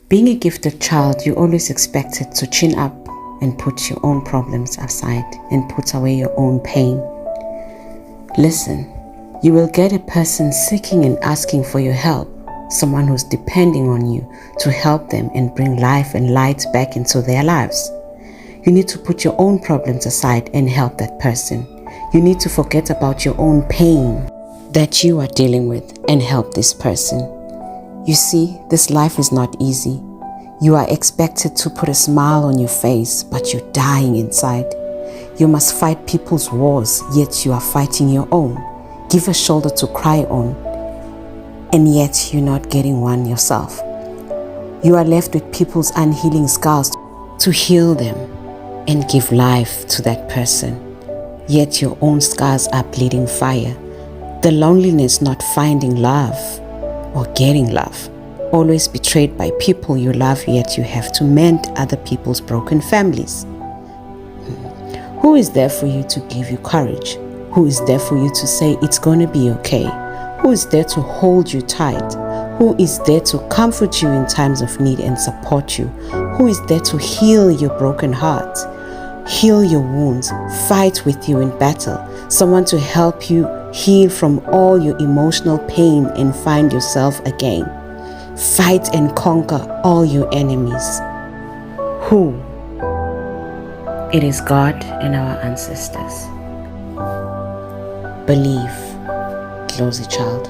Being a gifted child, you're always expected to chin up and put your own problems aside and put away your own pain. Listen, you will get a person seeking and asking for your help, someone who's depending on you to help them and bring life and light back into their lives. You need to put your own problems aside and help that person. You need to forget about your own pain that you are dealing with and help this person. You see, this life is not easy. You are expected to put a smile on your face, but you're dying inside. You must fight people's wars, yet you are fighting your own. Give a shoulder to cry on, and yet you're not getting one yourself. You are left with people's unhealing scars to heal them and give life to that person, yet your own scars are bleeding fire. The loneliness, not finding love or getting love. Always betrayed by people you love, yet you have to mend other people's broken families. Who is there for you to give you courage? Who is there for you to say it's going to be okay? Who is there to hold you tight? Who is there to comfort you in times of need and support you? Who is there to heal your broken heart, heal your wounds, fight with you in battle? Someone to help you heal from all your emotional pain and find yourself again. Fight and conquer all your enemies. Who? It is God and our ancestors. Believe, close it, child.